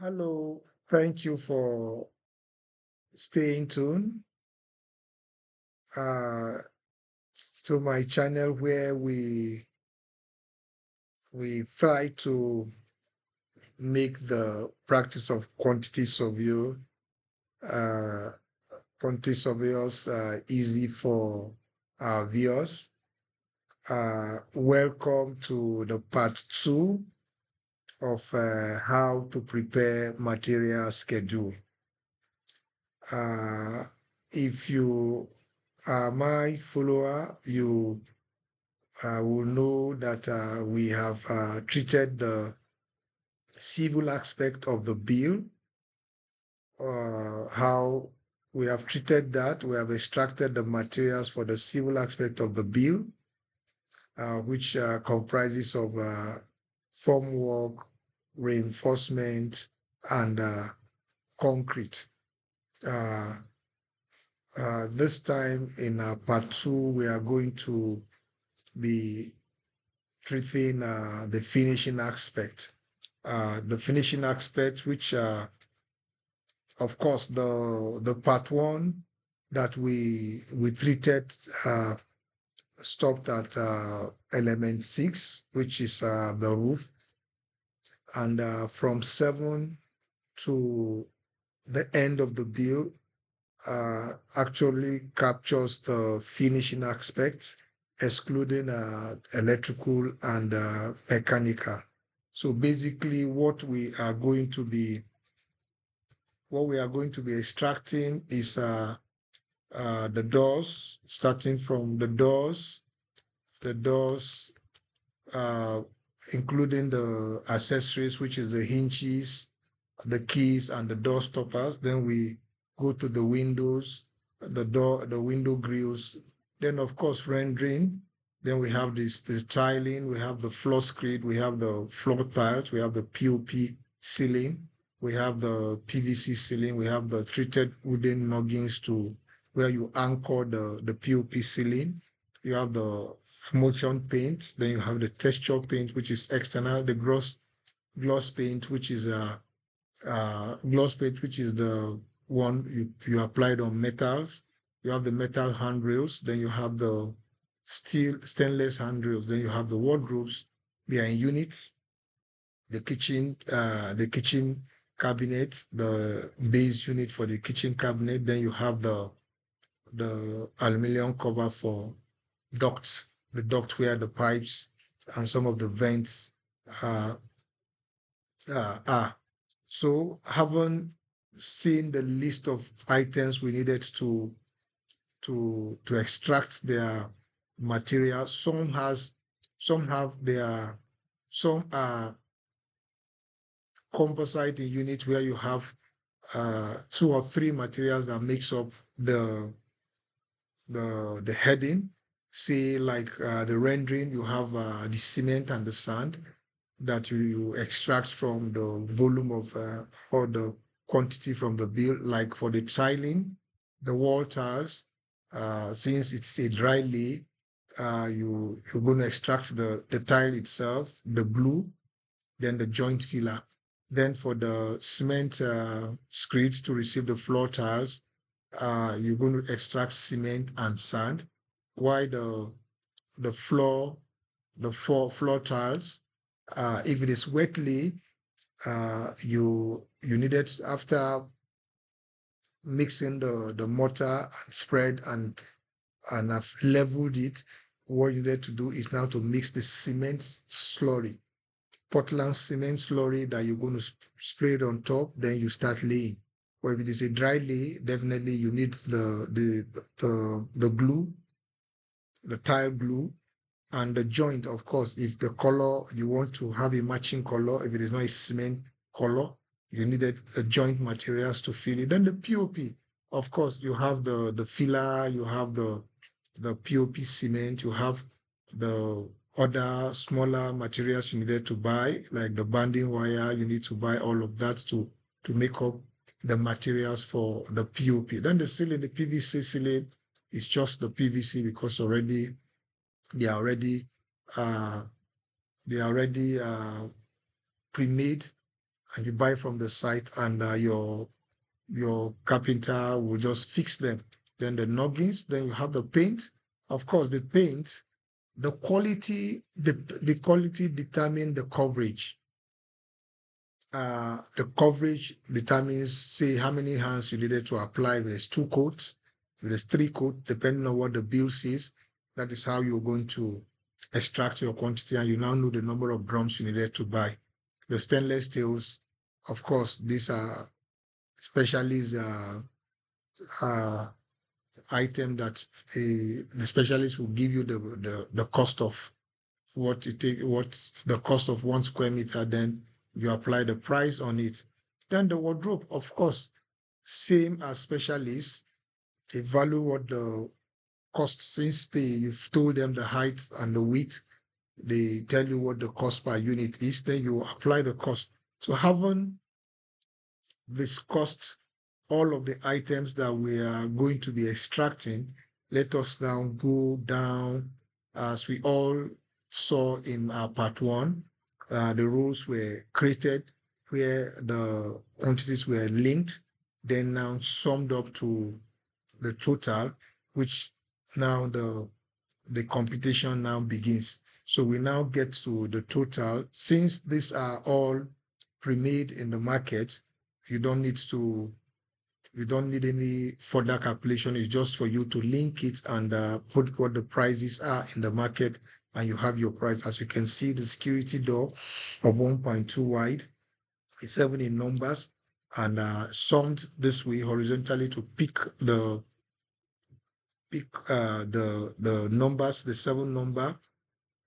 Hello, thank you for staying tuned uh, to my channel where we try to make the practice of quantity survey uh, quantity surveyors easy for our viewers. Welcome to the part two of how to prepare material schedule. Uh, if you are my follower, you will know that we have treated the civil aspect of the bill, how we have treated that. We have extracted the materials for the civil aspect of the bill, which comprises of formwork, reinforcement, and concrete. Uh, this time in part two, we are going to be treating the finishing aspect. The finishing aspect, which, of course, the part one that we treated stopped at element six, which is the roof, and from seven to the end of the bill actually captures the finishing aspect, excluding electrical and mechanical. So basically, what we are going to be extracting is the doors, starting from the doors, uh, including the accessories, which is the hinges, the keys, and the door stoppers. Then we go to the windows, the window grills. Then, of course, rendering. Then we have the tiling, we have the floor screed, we have the floor tiles, we have the POP ceiling, we have the PVC ceiling, we have the treated wooden noggins to where you anchor the POP ceiling. You have the motion paint, then you have the texture paint, which is external, the gloss paint, which is gloss paint, which is the one you applied on metals. You have the metal handrails, then you have the stainless handrails, then you have the wardrobes. They are in units. The kitchen cabinet, the base unit for the kitchen cabinet. Then you have the aluminum cover for ducts, the duct where the pipes and some of the vents uh, are. So, having seen the list of items we needed to extract their material, some have their some are composite in unit where you have two or three materials that makes up the heading. Say like the rendering, you have the cement and the sand that you extract from the volume of or the quantity from the bill. Like for the tiling, the wall tiles, since it's a dry lay, you're going to extract the tile itself, the glue, then the joint filler. Then for the cement screed to receive the floor tiles, you're going to extract cement and sand. While the floor, floor tiles, if it is wetly, you needed after mixing the mortar and spread and have leveled it. What you need to do is now to mix the cement slurry, Portland cement slurry that you're going to spray it on top. Then you start laying. Or if it is a dry lay, definitely you need the glue, the tile glue, and the joint. Of course, if the color you want to have a matching color, if it is not a cement color, you needed a joint materials to fill it. Then the POP, of course, you have the filler, you have the POP cement, you have the other smaller materials you needed to buy, like the banding wire. You need to buy all of that to make up the materials for the POP. Then the ceiling, the PVC ceiling, is just the PVC because they are already uh, they are already pre-made and you buy from the site, and your carpenter will just fix them. Then the noggins, then you have the paint. Of course, the paint, the quality determine the coverage. The coverage determines, say, how many hands you needed to apply. If there's 2 coats, if there's 3 coats, depending on what the bill says, that is how you're going to extract your quantity, and you now know the number of drums you needed to buy. The stainless steels, of course, these are specialist uh, item that the specialist will give you the cost of what the cost of 1 square meter, then you apply the price on it. Then the wardrobe, of course, same as specialists, they value what the cost, since you've told them the height and the width, they tell you what the cost per unit is, then you apply the cost. So having discussed all of the items that we are going to be extracting, let us now go down. As we all saw in our part 1, the rules were created where the quantities were linked, then now summed up to the total, which now the computation now begins. So we now get to the total. Since these are all pre-made in the market, you don't need any further calculation. It's just for you to link it and put what the prices are in the market, and you have your price. As you can see, the security door of 1.2 wide is 7 in numbers, and summed this way horizontally to pick the numbers, the 7 number.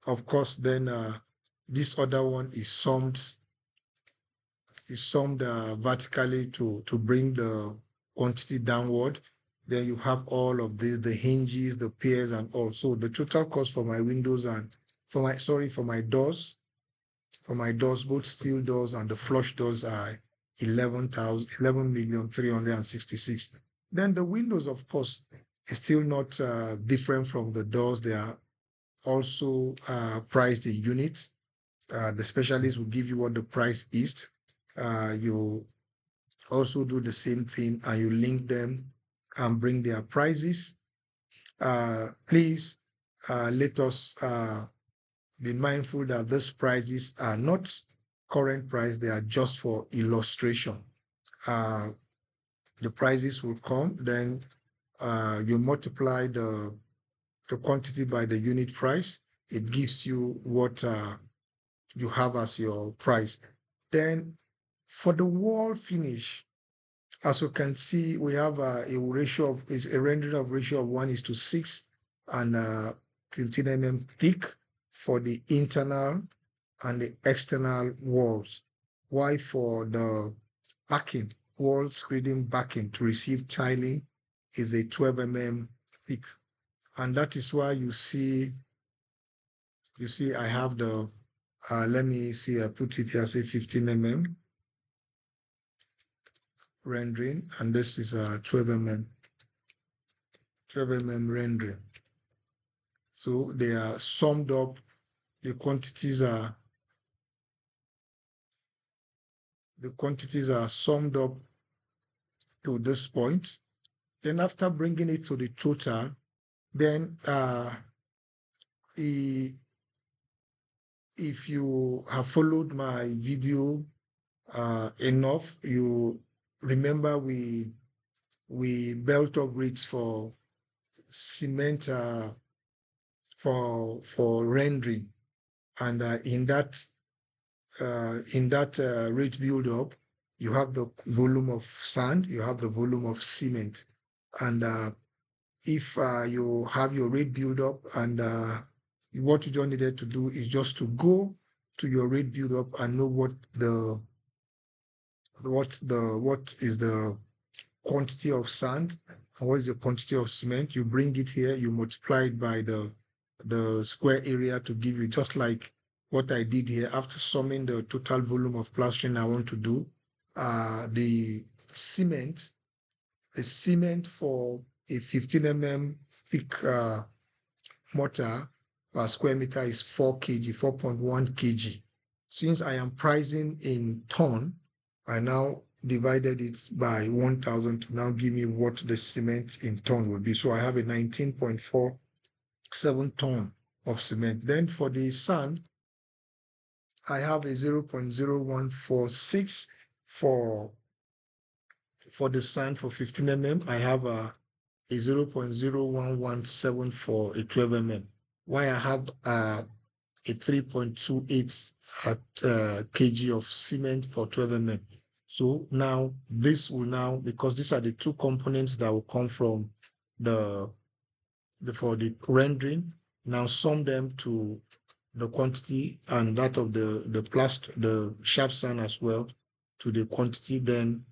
Of course, then this other one is summed vertically to bring the quantity downward. Then you have all of the hinges, the piers, and all. So the total cost for my windows and for my doors, both steel doors and the flush doors are 11,366. Then the windows, of course, is still not different from the doors. They are also priced in units. The specialist will give you what the price is. You also do the same thing, and you link them and bring their prices. Please let us be mindful that these prices are not current price, they are just for illustration. The prices will come, then you multiply the quantity by the unit price. It gives you what you have as your price. Then for the wall finish, as you can see, we have a rendering of ratio of 1:6 and 15 mm thick for the internal and the external walls. Why for the backing, wall screeding backing to receive tiling is a 12 mm thick. And that is why you see I have the, let me see, I put it here, say 15 mm rendering, and this is a 12 mm rendering. So they are summed up, the quantities are summed up to this point. Then after bringing it to the total, then if you have followed my video enough, you remember we built up rates for cement for rendering, and in that rate build up, you have the volume of sand, you have the volume of cement, and if you have your rate build up, and what you just needed to do is just to go to your rate build up and know what is the quantity of sand and what is the quantity of cement. You bring it here, you multiply it by the square area to give you, just like what I did here. After summing the total volume of plastering I want to do, the cement for a 15 mm thick mortar per square meter is 4 kg, 4.1 kg. Since I am pricing in ton, I now divided it by 1,000 to now give me what the cement in ton will be. So I have a 19.47 ton of cement. Then for the sand, I have a 0.0146 for the sand for 15 mm. I have a 0.0117 for a 12 mm. Why I have a 3.28 kg of cement for 12 mm. So now this will now, because these are the two components that will come from for the rendering, now sum them to the quantity and that of the sharp sand as well to the quantity. Then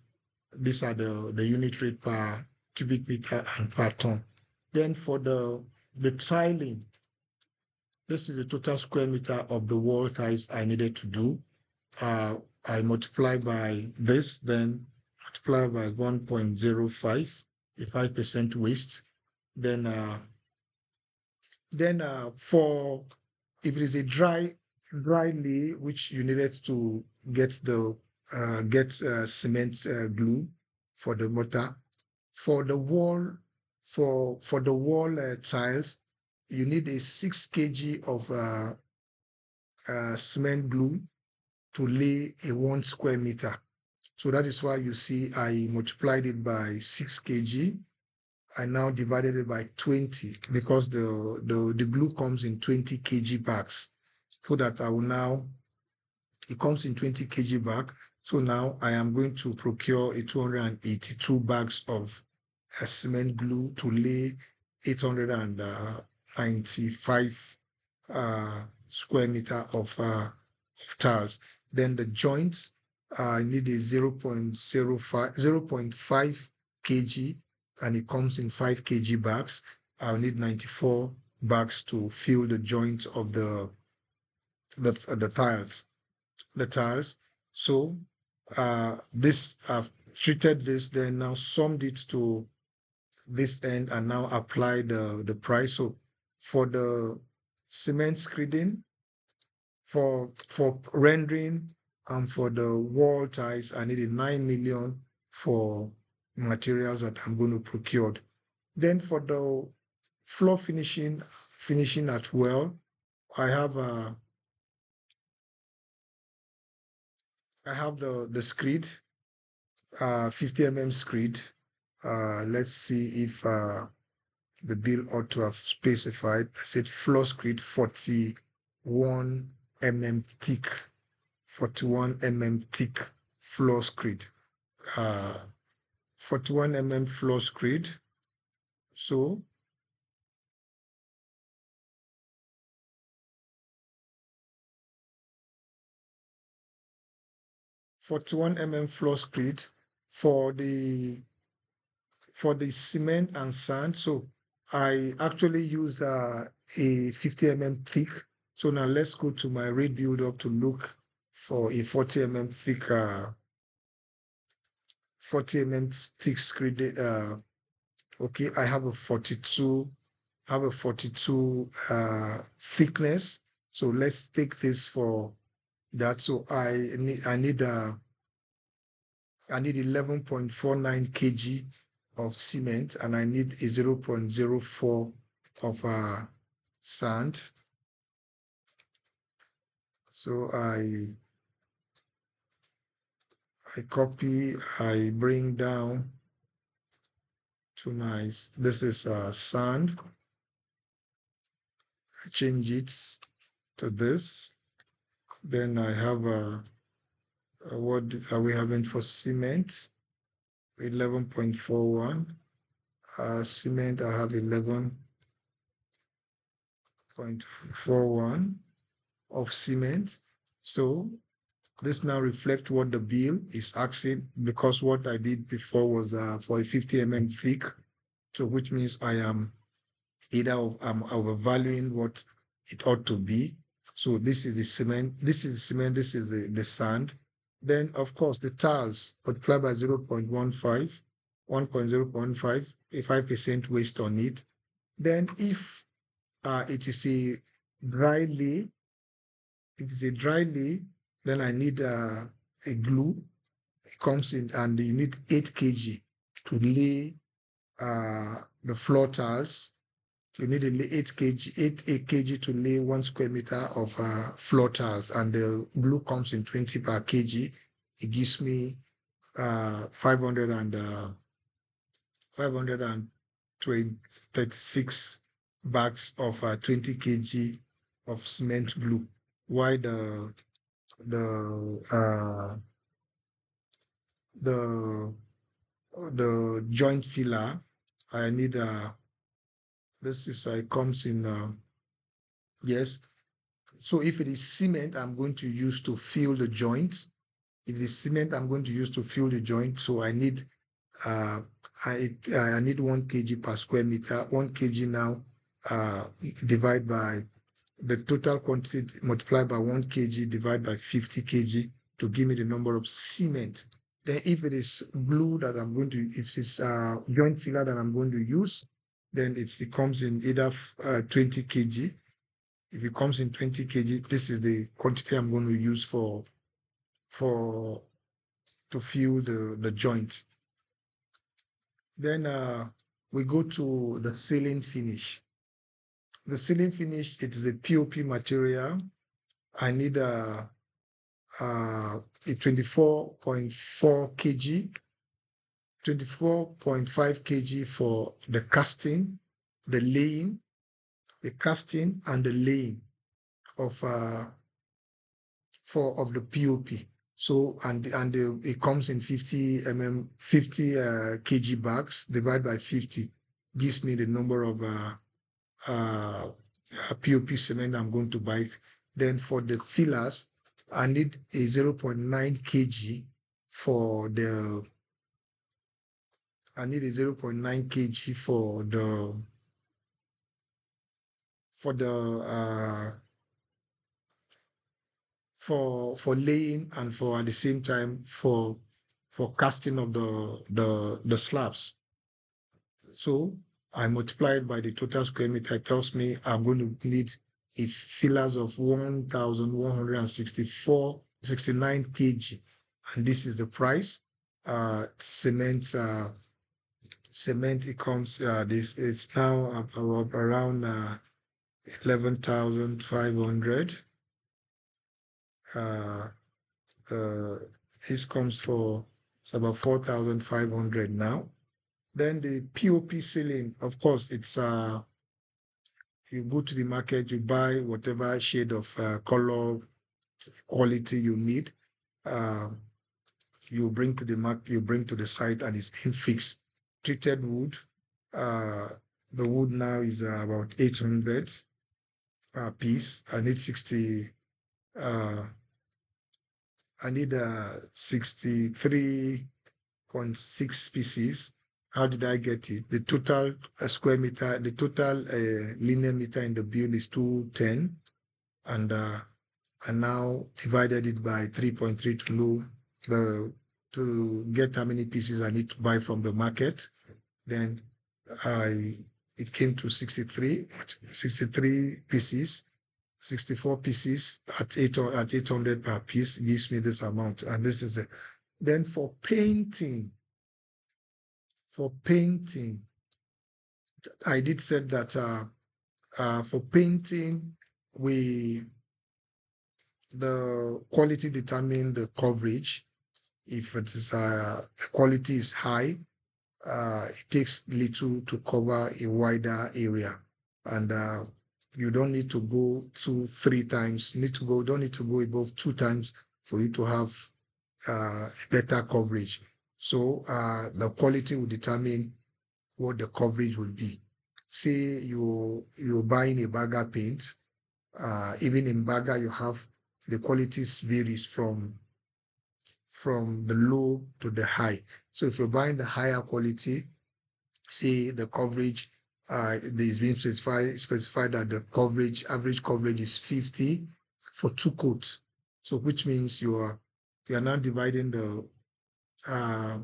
these are the unit rate per cubic meter and per ton. Then for the tiling, this is the total square meter of the wall tiles I needed to do. I multiply by this, then multiply by 1.05, a 5% waste. Then for if it is a dry lay, which you needed to get the cement glue for the mortar, for the wall tiles, you need a 6 kg of cement glue to lay a 1 square meter. So that is why you see I multiplied it by 6 kg. I now divided it by 20 because the glue comes in 20 kg bags. So that I will now, it comes in 20 kg bag. So now I am going to procure a 282 bags of cement glue to lay 895 square meter of tiles. Then the joints, I need a 0.5 kg, and it comes in 5 kg bags. I'll need 94 bags to fill the joints of the tiles. So this I've treated this, then now summed it to this end and now apply the price. So for the cement screeding, for rendering, and for the wall ties, I needed 9 million for materials that I'm going to procure. Then for the floor finishing at well, I have the screed, 50 mm screed. Let's see if the bill ought to have specified. I said floor screed 41 mm thick, 41 mm thick floor screed, 41 mm floor screed. So (41 mm floor screed for the cement and sand. So I actually used a 50 mm thick. So now let's go to my rate build-up to look for a 40 mm thick, 40 mm thick screed. Okay, I have a 42 thickness. So let's take this for that. So I need 11.49 kg of cement, and I need a 0.04 of sand. So I copy, I bring down to my, this is sand. I change it to this. Then I have what are we having for cement? 11.41. Cement, I have 11.41 of cement. So this now reflects what the bill is asking, because what I did before was for a 50 mm thick, so which means I am I'm overvaluing what it ought to be. So this is the cement, this is the sand. Then of course the tiles multiply by 0.15, 1.015, a 5% waste on it. Then if it is a dry lay, then I need a glue. it comes in, and you need 8 kg to lay the floor tiles. You need 8 kg, 8 kg to lay 1 square meter of floor tiles, and the glue comes in 20 per kg. It gives me 536 bags of 20 kg of cement glue. While the joint filler, I need this is it comes in yes. So if it is cement, I'm going to use to fill the joint. If it is cement, I'm going to use to fill the joint. So I need uh, I need 1 kg per square meter. 1 kg now divide by the total quantity multiplied by 1 kg divided by 50 kg to give me the number of cement. Then if it is glue that I'm going to, if it's joint filler that I'm going to use, then it comes in either 20 kg. If it comes in 20 kg, this is the quantity I'm going to use to fill the joint. Then we go to the ceiling finish. The ceiling finish, it is a POP material. I need a 24.4 kg, 24.5 kg for the casting, the laying, the casting and the laying of of the POP. So it comes in 50 kg bags divided by 50 gives me the number of POP cement I'm going to buy. Then for the fillers, I need a 0.9 kg for the. I need a 0.9 kg for for laying, and for at the same time for casting of the slabs. So I multiply it by the total square meter. It tells me I'm going to need a fillers of 1,169 kg, and this is the price. Cement it comes this it's now around 11,500. This comes for it's about 4,500 now. Then the POP ceiling, of course, it's you go to the market, you buy whatever shade of color quality you need. You bring to the market, you bring to the site, and it's being fixed. Treated wood, the wood now is about 800 per piece. I need 63.6 pieces. How did I get it? The total square meter, the total linear meter in the bill is 210, and I now divided it by 3.3 to know to get how many pieces I need to buy from the market. Then it came to 63 pieces. 64 pieces at 800 per piece gives me this amount, and this is it. Then for painting, I did said that for painting, the quality determine the coverage. If it is the quality is high, it takes little to cover a wider area, and you don't need to go 2-3 times. Don't need to go above 2 times for you to have better coverage. So the quality will determine what the coverage will be. Say you're buying a bagger paint, even in bagger you have the qualities varies from the low to the high. So if you're buying the higher quality, say the coverage is being specified that the average coverage is 50 for 2 coats. So which means you are now dividing the a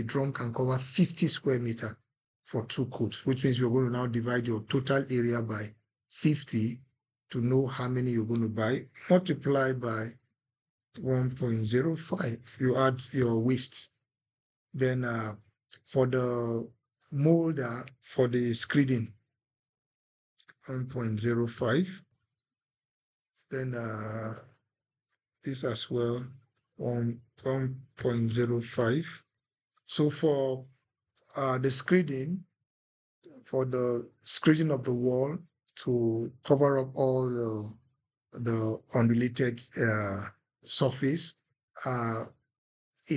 drum can cover 50 square meter for 2 coats, which means you're going to now divide your total area by 50 to know how many you're going to buy, multiply by 1.05. You add your waste. Then for the molder, for the screeding, 1.05. Then this as well, 1.05. So for the screeding, for the screeding of the wall to cover up all the unrelated surface, a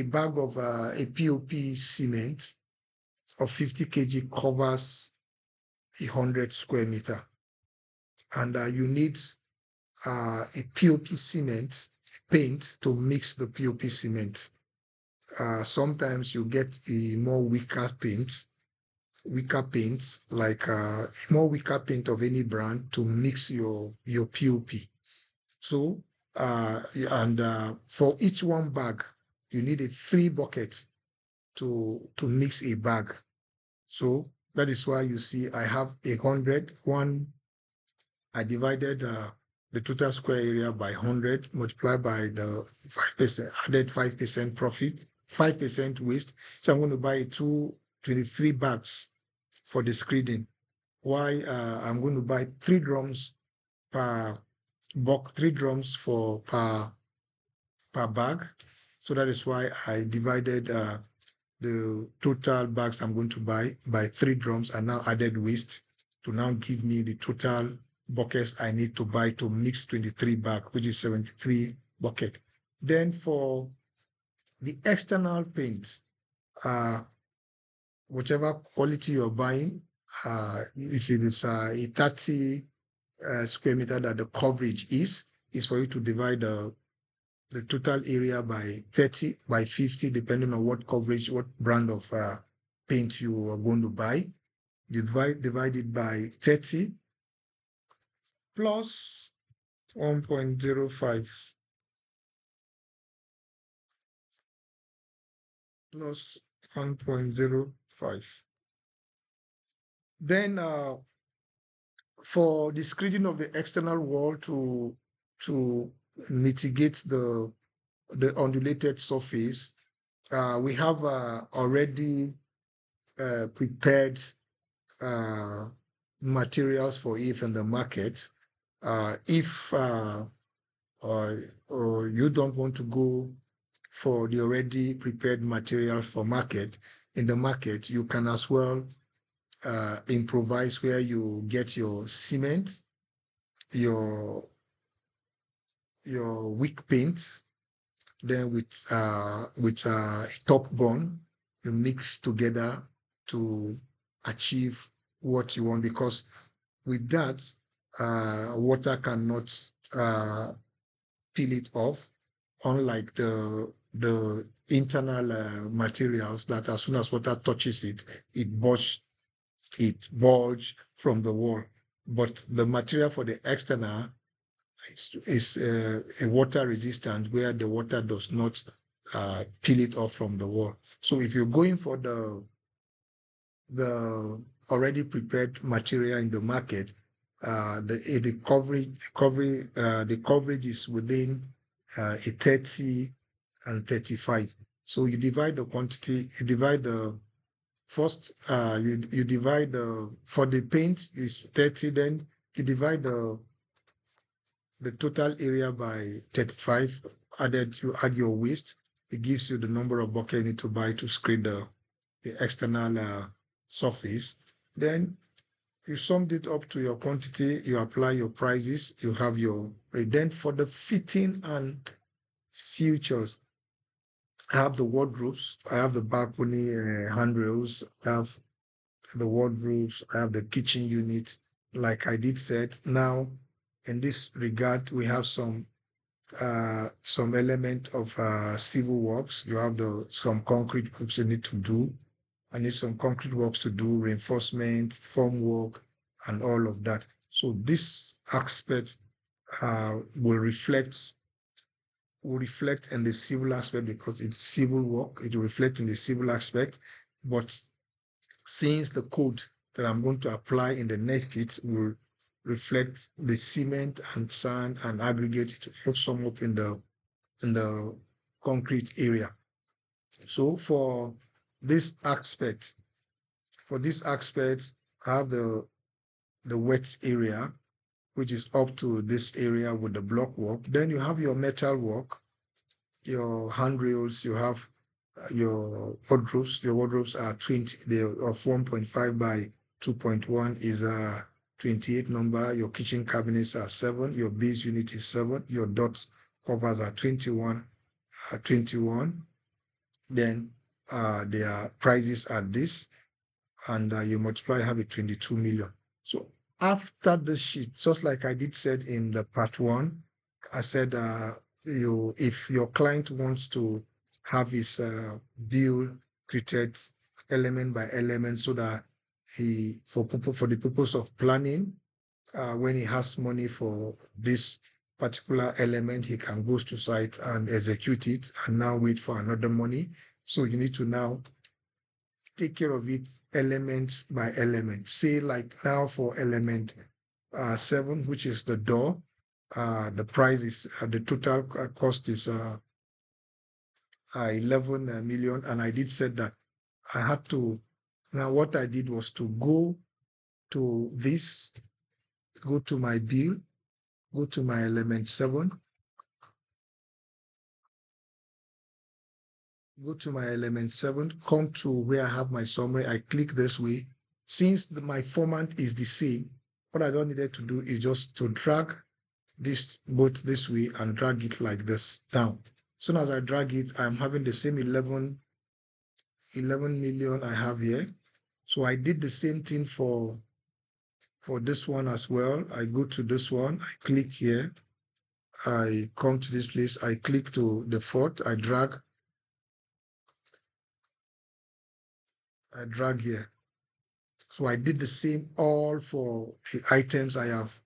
bag of a POP cement of 50 kg covers 100 square meter. And you need a POP cement paint to mix the POP cement. Sometimes you get a more weaker paint like more weaker paint of any brand to mix your POP. So and for each one bag, you need a 3 bucket to mix a bag. So that is why you see I have 100. I divided the total square area by 100, multiplied by the 5%, added 5% profit, 5% waste. So I'm going to buy 23 bags for the screeding. Why I'm going to buy 3 drums per box, 3 drums for per bag. So that is why I divided the total bags I'm going to buy by 3 drums and now added waste to now give me the total buckets I need to buy to mix 23 bags, which is 73 bucket. Then for the external paint, whichever quality you're buying, if it is a 30 square meter that the coverage is for you to divide the total area by 30 by 50, depending on what coverage, what brand of paint you are going to buy. Divide it by 30 plus 1.05 plus 1.05. Then for the screening of the external wall to mitigate the undulated surface, we have already prepared materials for it in the market. If or you don't want to go for the already prepared material for market, in the market, you can as well improvise, where you get your cement, your wick paint, then with top bond, you mix together to achieve what you want, because with that, water cannot peel it off, unlike the internal materials that as soon as water touches it, it bulge from the wall. But the material for the external is a water resistant, where the water does not peel it off from the wall. So if you're going for the already prepared material in the market, the coverage is within a 30 and 35. So you divide the quantity, you divide the first, you divide for the paint is 30, then you divide the total area by 35, you add your waste, it gives you the number of buckets you need to buy to screed the external surface. Then you summed it up to your quantity, you apply your prices, you have your rate. Then for the fitting and features, I have the wardrobes, I have the balcony handrails, I have the wardrobes, I have the kitchen unit. Like I did said, now in this regard, we have some element of civil works. You have some concrete works you need to do. I need some concrete works to do, reinforcement, form work, and all of that. So this aspect will reflect in the civil aspect, because it's civil work. It will reflect in the civil aspect. But since the code that I'm going to apply in the net kit will reflect the cement and sand and aggregate, it will sum up in the concrete area. So this aspect, I have the wet area, which is up to this area with the block work. Then you have your metal work, your handrails, you have your wardrobes. Your wardrobes are 20, they're of 1.5 by 2.1 is a 28 number. Your kitchen cabinets are 7. Your base unit is 7. Your dot covers are 21. 21. Then their prices are this, and you multiply, have a 22 million. So after this sheet, just like I did said in the part 1, I said if your client wants to have his bill treated element by element, so that for the purpose of planning, when he has money for this particular element, he can go to site and execute it and now wait for another money. So you need to now take care of it element by element. Say like now for element 7, which is the door, the price is the total cost is 11 million, and I did said that I had to. Now what I did was to go to this, go to my bill, go to my element 7, go to my element 7, come to where I have my summary. I click this way. Since my format is the same, what I don't needed to do is just to drag this both this way and drag it like this down. As soon as I drag it, I'm having the same 11 million I have here. So I did the same thing for this one as well. I go to this one, I click here, I come to this place, I click to the fourth, I drag here. So I did the same all for the items I have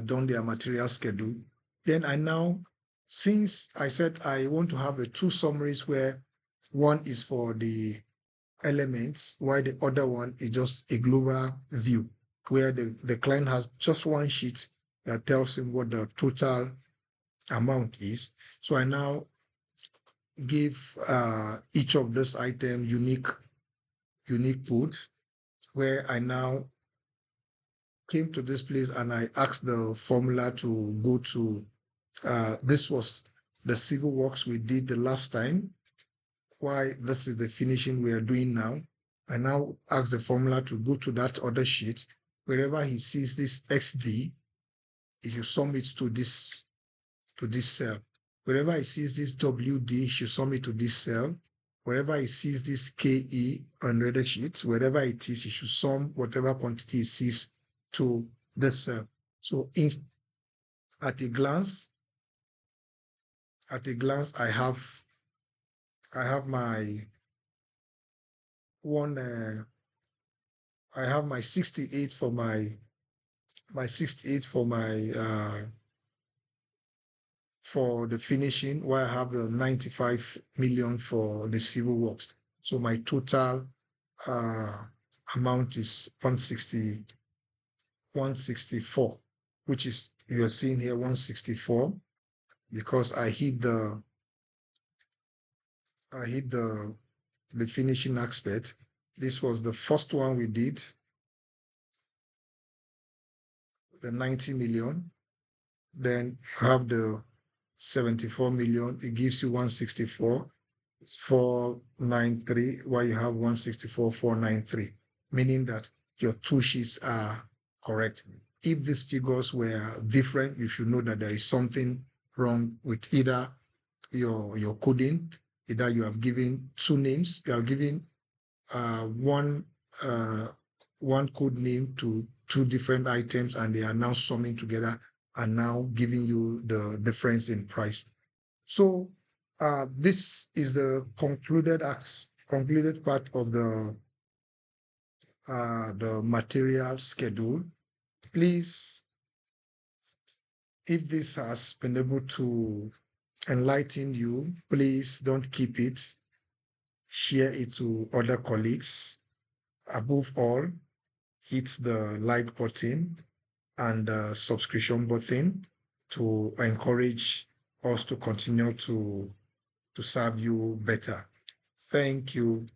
done their material schedule. Then I now, since I said I want to have 2 summaries where one is for the elements, while the other one is just a global view, where the client has just one sheet that tells him what the total amount is. So I now give each of those items unique code, where I now came to this place and I asked the formula to go to, this was the civil works we did the last time. Why this is the finishing we are doing now. I now ask the formula to go to that other sheet. Wherever he sees this XD, if you sum it to this cell. Wherever he sees this WD, he should sum it to this cell. Wherever he sees this KE on the other sheet, wherever it is, he should sum whatever quantity he sees to this cell. So at a glance, I have my one. I have my 68 for my 68 for my for the finishing, while I have the 95 million for the civil works. So my total amount is 164, which is, you're seeing here 164, because I hit the finishing aspect. This was the first one we did, the 90 million. Then you have the 74 million. It gives you 164, 493, while you have 164, 493, meaning that your 2 sheets are correct. If these figures were different, you should know that there is something wrong with either your coding. Either you have given 2 names, you are giving one code name to 2 different items, and they are now summing together and now giving you the difference in price. So this is the concluded part of the material schedule. Please, if this has been able to enlighten you, please don't keep it. Share it to other colleagues. Above all, hit the like button and the subscription button to encourage us to continue to serve you better. Thank you.